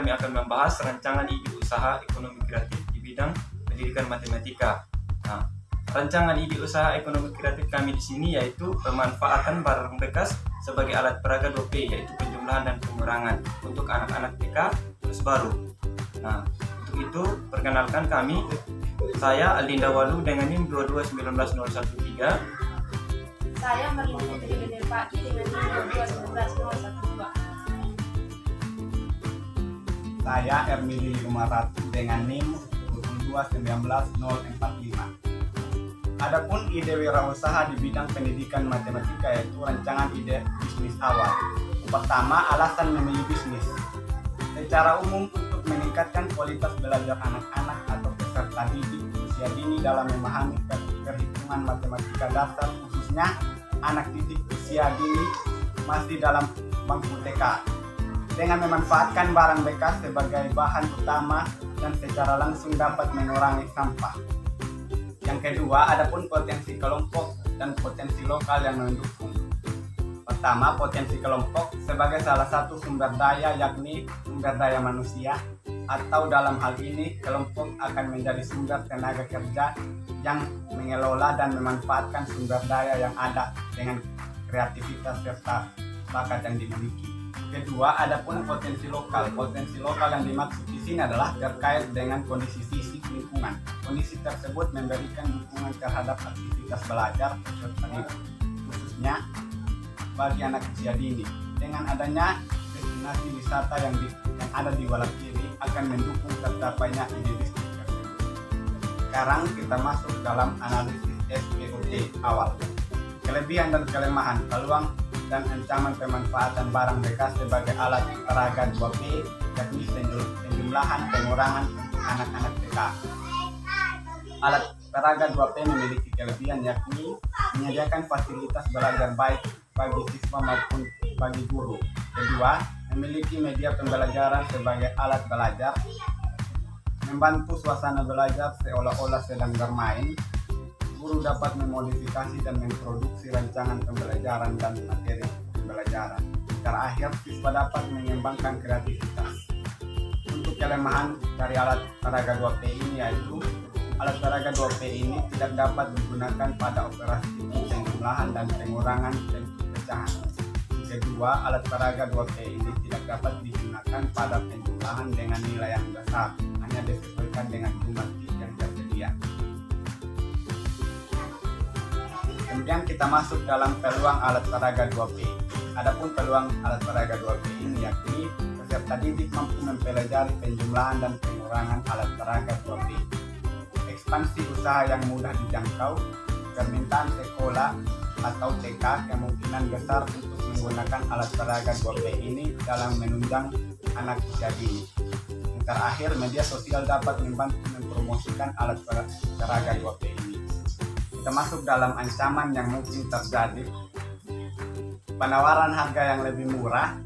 kami akan membahas rancangan ide usaha ekonomi kreatif di bidang pendidikan matematika. Nah, rancangan ide usaha ekonomi kreatif kami di sini yaitu pemanfaatan barang bekas sebagai alat peraga 2P, yaitu penjumlahan dan pengurangan untuk anak-anak TK terus baru. Nah, untuk itu perkenalkan kami, saya Aldinda Walu dengan NIM 2219013. Saya Marlina Fitri Benderpati dengan NIM 2219012. Saya Ermili Umaratu dengan NIM 2219045. Adapun ide wirausaha di bidang pendidikan matematika yaitu rancangan ide bisnis awal. Pertama, alasan memilih bisnis. Secara umum untuk meningkatkan kualitas belajar anak-anak atau peserta didik usia dini dalam memahami perhitungan matematika dasar, khususnya anak didik usia dini masih dalam bangku TK, dengan memanfaatkan barang bekas sebagai bahan utama dan secara langsung dapat mengurangi sampah. Yang kedua, adapun potensi kelompok dan potensi lokal yang mendukung. Pertama, potensi kelompok sebagai salah satu sumber daya, yakni sumber daya manusia, atau dalam hal ini kelompok akan menjadi sumber tenaga kerja yang mengelola dan memanfaatkan sumber daya yang ada dengan kreativitas serta bakat yang dimiliki. Kedua, adapun potensi lokal. Potensi lokal yang dimaksud di sini adalah terkait dengan kondisi fisik lingkungan. Kondisi tersebut memberikan dukungan terhadap aktivitas belajar peserta didik, khususnya bagi anak usia dini. Dengan adanya destinasi wisata yang ada di Walakiri akan mendukung tercapainya ide bisnis tersebut. Sekarang kita masuk dalam analisis SPOT awal. Kelebihan dan kelemahan, peluang dan ancaman pemanfaatan barang bekas sebagai alat peraga 2P, yakni penjumlahan pengurangan untuk anak-anak TK. Alat peraga 2P memiliki kelebihan yakni menyediakan fasilitas belajar baik bagi siswa maupun bagi guru. Kedua, memiliki media pembelajaran sebagai alat belajar, membantu suasana belajar seolah-olah sedang bermain. Guru dapat memodifikasi dan memproduksi rancangan pembelajaran dan materi pembelajaran. Terakhir, siswa dapat mengembangkan kreativitas. Untuk kelemahan dari alat peraga 2P ini yaitu alat peraga 2P ini tidak dapat digunakan pada operasi penjumlahan dan pengurangan bentuk pecahan. Kedua, alat peraga 2P ini tidak dapat digunakan pada penjumlahan dengan nilai yang besar, hanya disesuaikan dengan jumlah bit yang tersedia. Kemudian kita masuk dalam peluang alat peraga 2P. Adapun peluang alat peraga 2P ini yakni peserta didik mampu mempelajari penjumlahan dan pengurangan alat peraga 2P. Ekspansi usaha yang mudah dijangkau, permintaan sekolah atau TK kemungkinan besar untuk menggunakan alat peraga 2P ini dalam menunjang anak usia dini. Yang terakhir, media sosial dapat membantu mempromosikan alat peraga 2P ini. Kita masuk dalam ancaman yang mungkin terjadi. Penawaran harga yang lebih murah,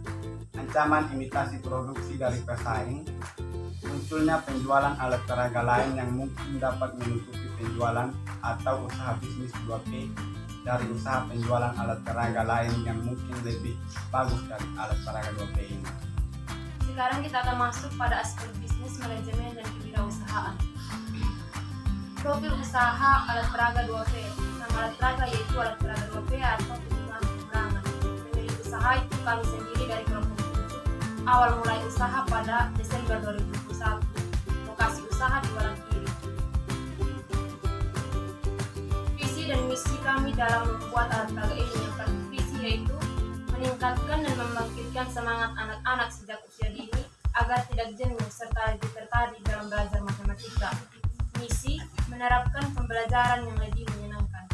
ancaman imitasi produksi dari pesaing, munculnya penjualan alat peraga lain yang mungkin dapat menutupi penjualan atau usaha bisnis 2P dari usaha penjualan alat peraga lain yang mungkin lebih bagus dari alat peraga 2P ini. Sekarang kita akan masuk pada aspek bisnis, manajemen, dan kewirausahaan. Profil usaha alat peraga 2P. Nama alat peraga yaitu alat peraga 2P atau penjumlahan pengurangan. Pemilik usaha itu kami sendiri dari kelompok 7. Awal mulai usaha pada Desember 2021. Lokasi usaha di Walakiri. Visi dan misi kami dalam membuat alat peraga ini. Yang pertama, visi yaitu meningkatkan dan membangkitkan semangat anak-anak sejak usia dini agar tidak jenuh serta lebih tertarik dalam belajar matematika. Misi, menerapkan pembelajaran yang lebih menyenangkan.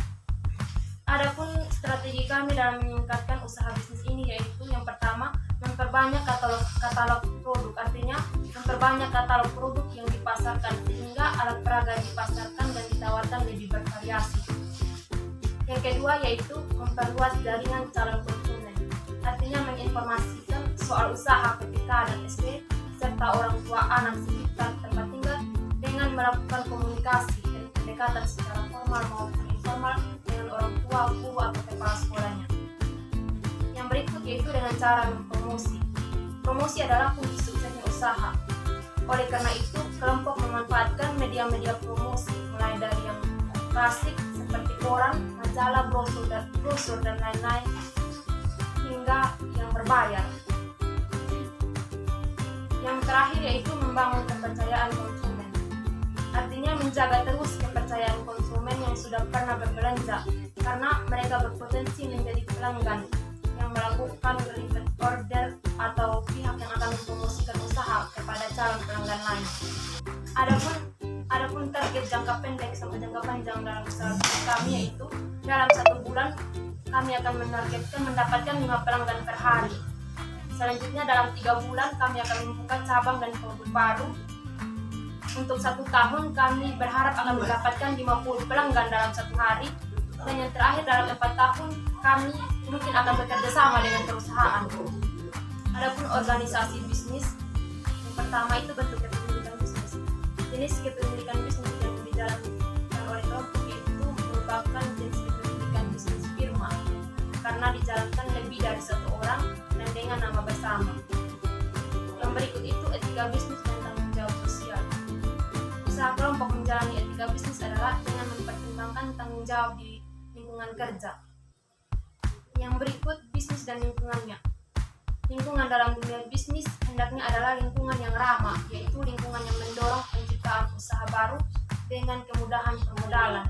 Adapun strategi kami dalam meningkatkan usaha bisnis ini yaitu yang pertama, memperbanyak katalog produk, artinya memperbanyak katalog produk yang dipasarkan sehingga alat peraga dipasarkan dan ditawarkan lebih bervariasi. Yang kedua yaitu memperluas jaringan calon konsumen, artinya menginformasikan soal usaha ketika dan SD serta orang tua anak sekitar tempat tinggal dengan melakukan komunikasi dan pendekatan secara formal maupun informal dengan orang tua, guru atau kepala sekolahnya. Yang berikut yaitu dengan cara mempromosi. Promosi adalah kunci suksesnya usaha usaha. Oleh karena itu, kelompok memanfaatkan media-media promosi mulai dari yang klasik seperti koran, majalah, brosur dan lain-lain hingga yang berbayar. Yang terakhir yaitu membangun kepercayaan konsumen. Artinya menjaga terus kepercayaan konsumen yang sudah pernah berbelanja karena mereka berpotensi menjadi pelanggan yang melakukan repeat order atau pihak yang akan mempromosikan usaha kepada calon pelanggan lain. Adapun target jangka pendek sampai jangka panjang dalam usaha kami yaitu dalam 1 bulan kami akan menargetkan mendapatkan 5 pelanggan per hari. Selanjutnya dalam 3 bulan kami akan membuka cabang dan produk baru. Untuk 1 tahun kami berharap akan mendapatkan 50 pelanggan dalam 1 hari. Dan yang terakhir dalam 4 tahun kami mungkin akan bekerja sama dengan perusahaan. Adapun organisasi bisnis, yang pertama itu bentuk kepemilikan bisnis. Jenis kepemilikan bisnis yang dijalankan oleh kelompok itu merupakan jenis kepemilikan bisnis firma karena dijalankan lebih dari 1 orang dan dengan nama bersama. Yang berikut itu etika bisnis dan tanggung jawab sosial. Usaha kelompok menjalani etika bisnis adalah dengan mempertimbangkan tanggung jawab di lingkungan kerja. Yang berikut bisnis dan lingkungannya. Lingkungan dalam dunia bisnis hendaknya adalah lingkungan yang ramah, yaitu lingkungan yang mendorong penciptaan usaha baru dengan kemudahan permodalan.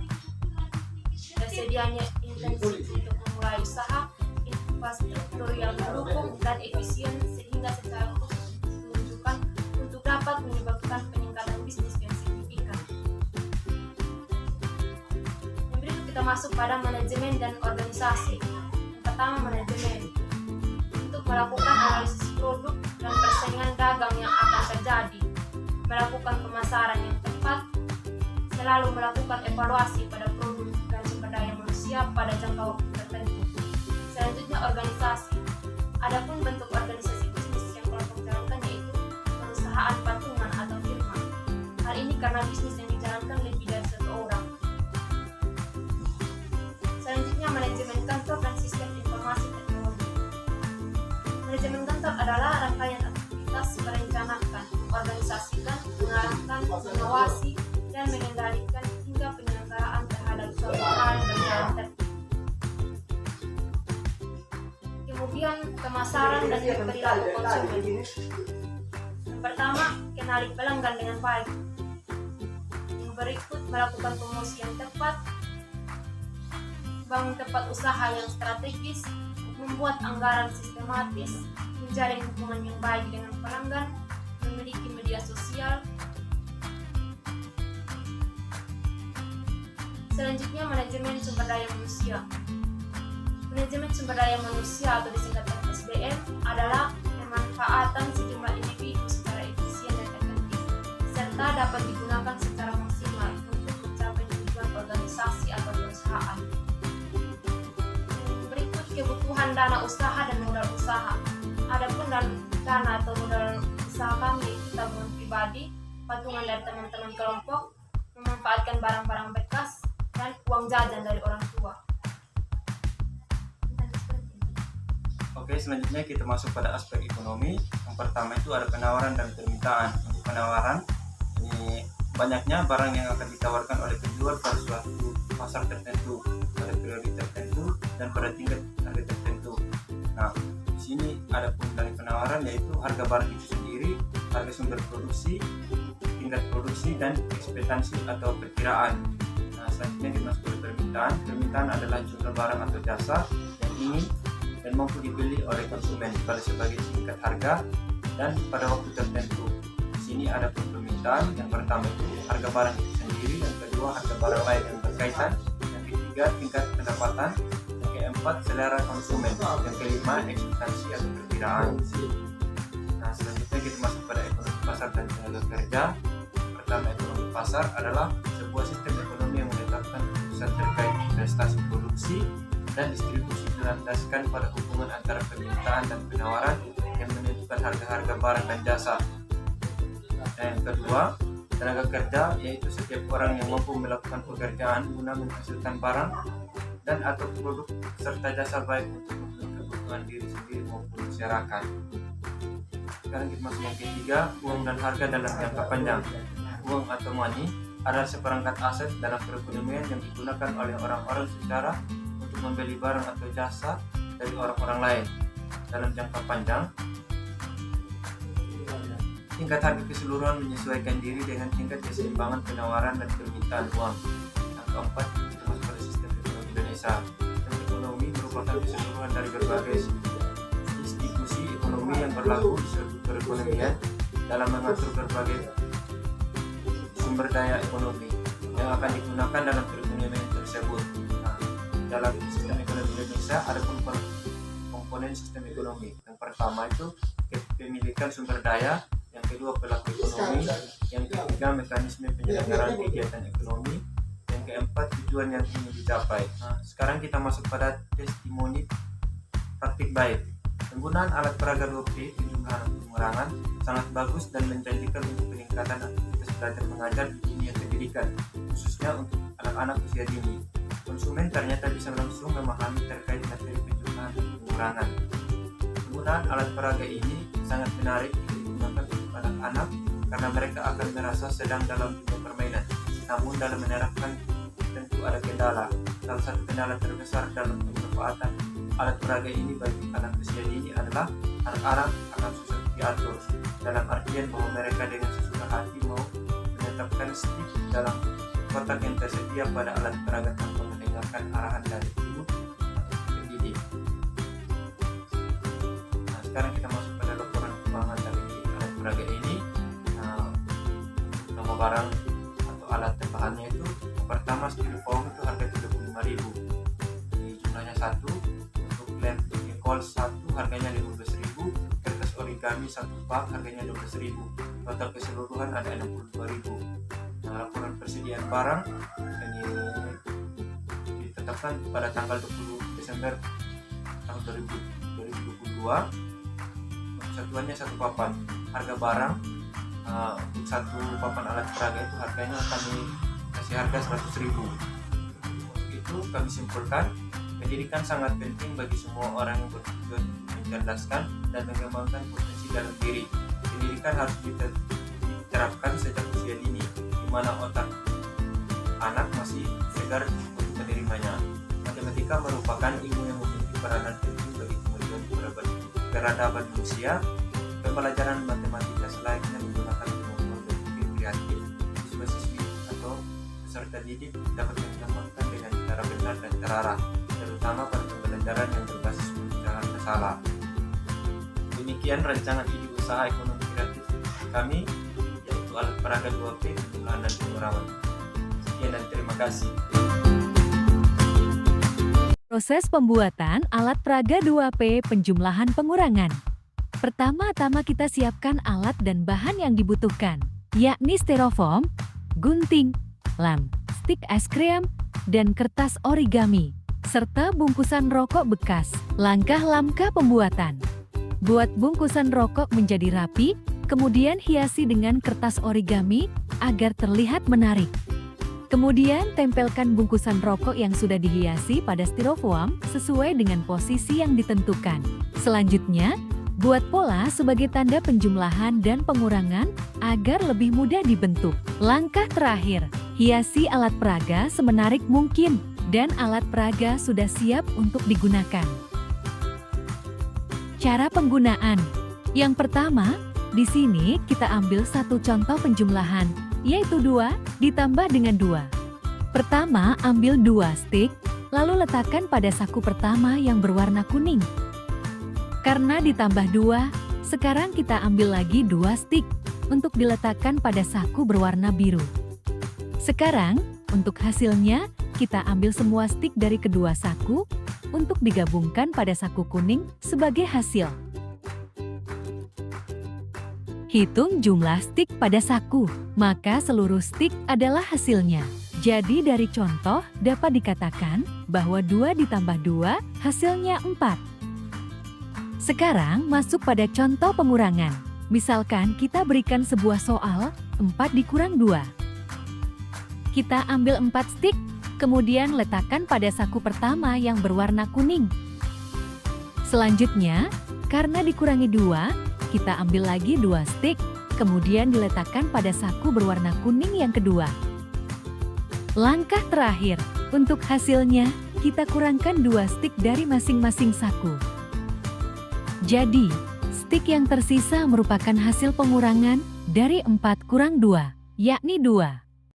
Tersedianya intensif untuk memulai usaha, infrastruktur yang mendukung dan efisien sehingga secara khusus menunjukkan untuk dapat menyebabkan peningkatan bisnis yang signifikan. Yang berikut kita masuk pada manajemen dan organisasi. Yang pertama, manajemen. Untuk melakukan analisis produk dan persaingan dagang yang akan terjadi, melakukan pemasaran yang tepat, selalu melakukan evaluasi pada produk dan sumber daya manusia pada jangka waktu tertentu. Selanjutnya, organisasi. Adapun bentuk organisasi bisnis yang kelompok jalankan yaitu perusahaan patungan atau firma. Hal ini karena bisnis yang dijalankan lebih dari 1 orang. Selanjutnya, manajemen kantor dan sistem informasi teknologi. Manajemen kantor adalah rangkaian aktivitas merencanakan, mengorganisasikan, mengarahkan, mengawasi, dan mengendalikan hingga penyelenggaraan terhadap suatu hal berjalan tertib. Kemudian pemasaran dan perilaku konsumen. Yang pertama, kenali pelanggan dengan baik. Yang berikut, melakukan promosi yang tepat, bangun tempat usaha yang strategis, membuat anggaran sistematis, menjalin hubungan yang baik dengan pelanggan, memiliki media sosial. Selanjutnya, manajemen sumber daya manusia. Manajemen sumber daya manusia atau disingkat SDM adalah pemanfaatan sejumlah individu secara efisien dan efektif, serta dapat digunakan secara maksimal untuk mencapai tujuan organisasi atau perusahaan. Berikut kebutuhan dana usaha dan modal usaha. Adapun dana atau modal usaha kami tabungan pribadi, patungan dari teman-teman kelompok, memanfaatkan barang-barang bekas, dan uang jajan dari orang tua. Oke, selanjutnya kita masuk pada aspek ekonomi. Yang pertama itu ada penawaran dan permintaan. Untuk penawaran, ini banyaknya barang yang akan ditawarkan oleh penjual pada suatu pasar tertentu, pada periode tertentu, dan pada tingkat harga tertentu. Nah, di sini ada pun dari penawaran yaitu harga barang itu sendiri, harga sumber produksi, tingkat produksi, dan ekspektasi atau perkiraan. Nah, selanjutnya kita masuk ke permintaan. Permintaan adalah jumlah barang atau jasa yang ingin dan mampu dibeli oleh konsumen pada sebagai tingkat harga dan pada waktu tertentu. Di sini ada permintaan. Yang pertama itu harga barang itu sendiri, yang kedua harga barang lain yang berkaitan, yang ketiga tingkat pendapatan, yang keempat selera konsumen, yang kelima ekspektasi atau perkiraan. Nah, selanjutnya kita masuk pada ekonomi pasar dan tenaga kerja. Pertama, ekonomi pasar adalah sebuah sistem ekonomi yang menetapkan keputusan terkait prestasi produksi dan distribusi dilandaskan pada hubungan antara permintaan dan penawaran yang menentukan harga-harga barang dan jasa. Dan yang kedua, tenaga kerja, yaitu setiap orang yang mampu melakukan pekerjaan guna menghasilkan barang dan atau produk serta jasa baik untuk kebutuhan diri sendiri maupun masyarakat. Sekarang kita masuk yang ketiga, uang dan harga dalam jangka panjang. Uang atau money adalah seperangkat aset dalam perekonomian yang digunakan oleh orang-orang secara untuk membeli barang atau jasa dari orang-orang lain. Dalam jangka panjang, tingkat harga keseluruhan menyesuaikan diri dengan tingkat keseimbangan penawaran dan permintaan uang. Yang keempat, kita masuk pada sistem ekonomi Indonesia. Sistem ekonomi merupakan keseluruhan dari berbagai institusi ekonomi yang berlaku di suatu perekonomian dalam mengatur berbagai sumber daya ekonomi yang akan digunakan dalam perekonomian tersebut. Nah, dalam sistem ekonomi Indonesia ada komponen sistem ekonomi. Yang pertama itu kepemilikan sumber daya, yang kedua pelaku ekonomi, yang ketiga mekanisme penyelenggaraan kegiatan ekonomi, yang keempat tujuan yang ingin dicapai. Nah, sekarang kita masuk pada testimoni praktik baik. Penggunaan alat peraga 2P penjumlahan pengurangan sangat bagus dan menjanjikan untuk peningkatan aktivitas belajar mengajar di dunia pendidikan, khususnya untuk anak-anak usia dini. Konsumen ternyata bisa langsung memahami terkait materi penjumlahan dan pengurangan. Penggunaan alat peraga ini sangat menarik jika digunakan untuk anak-anak karena mereka akan merasa sedang dalam dunia permainan. Namun dalam menerapkan tentu ada kendala. Salah satu kendala terbesar dalam pemanfaatan alat peraga ini bagi anak usia dini adalah anak-anak akan susah diatur, dalam artian bahwa mereka dengan sesuka hati mau menetapkan stick dalam kotak yang tersedia pada alat peraga tanpa mendengarkan arahan dari guru atau pendidik. Nah, sekarang kita masuk pada laporan keuangan dari alat peraga ini. Nah, nama barang atau alat tambahannya itu yang pertama styrofoam itu harga 35.000. Jumlahnya 1. Lem Nicole 1 harganya 15.000, kertas origami 1 pak harganya 12.000, total keseluruhan ada 62.000. Nah, laporan persediaan barang ini ditetapkan pada tanggal 20 Desember tahun 2022. Satuannya 1 papan. Harga barang untuk 1 papan alat peraga itu harganya kami kasih harga 100.000. Itu kami simpulkan, pendidikan sangat penting bagi semua orang yang bertujuan mencerdaskan dan mengembangkan potensi dalam diri. Pendidikan harus diterapkan sejak usia dini, di mana otak anak masih segar untuk menerimanya. Matematika merupakan ilmu yang memiliki peranan penting bagi kemajuan peradaban manusia. Pembelajaran matematika selayaknya menggunakan kemampuan berpikir kreatif. Siswa-siswi atau peserta didik dapat mengembangkan dengan cara benar dan terarah, terutama pada pembelajaran yang berbasis pembicaraan masalah. Demikian rancangan ide usaha ekonomi kreatif kami, yaitu alat peraga 2P penjumlahan dan pengurangan. Sekian dan terima kasih. Proses pembuatan alat peraga 2P penjumlahan pengurangan. Pertama-tama kita siapkan alat dan bahan yang dibutuhkan, yakni styrofoam, gunting, lem, stik es krim, dan kertas origami, serta bungkusan rokok bekas. Langkah pembuatan. Buat bungkusan rokok menjadi rapi, kemudian hiasi dengan kertas origami agar terlihat menarik. Kemudian tempelkan bungkusan rokok yang sudah dihiasi pada styrofoam sesuai dengan posisi yang ditentukan. Selanjutnya, buat pola sebagai tanda penjumlahan dan pengurangan agar lebih mudah dibentuk. Langkah terakhir, hiasi alat peraga semenarik mungkin dan alat peraga sudah siap untuk digunakan. Cara penggunaan. Yang pertama, di sini kita ambil satu contoh penjumlahan, yaitu 2 ditambah dengan 2. Pertama, ambil 2 stik, lalu letakkan pada saku pertama yang berwarna kuning. Karena ditambah 2, sekarang kita ambil lagi 2 stik untuk diletakkan pada saku berwarna biru. Sekarang, untuk hasilnya, kita ambil semua stik dari kedua saku untuk digabungkan pada saku kuning sebagai hasil. Hitung jumlah stik pada saku, maka seluruh stik adalah hasilnya. Jadi dari contoh dapat dikatakan bahwa 2 ditambah 2 hasilnya 4. Sekarang masuk pada contoh pengurangan. Misalkan kita berikan sebuah soal 4 dikurang 2. Kita ambil 4 stik, kemudian letakkan pada saku pertama yang berwarna kuning. Selanjutnya, karena dikurangi 2, kita ambil lagi 2 stik, kemudian diletakkan pada saku berwarna kuning yang kedua. Langkah terakhir, untuk hasilnya, kita kurangkan 2 stik dari masing-masing saku. Jadi, stik yang tersisa merupakan hasil pengurangan dari 4 kurang 2, yakni 2.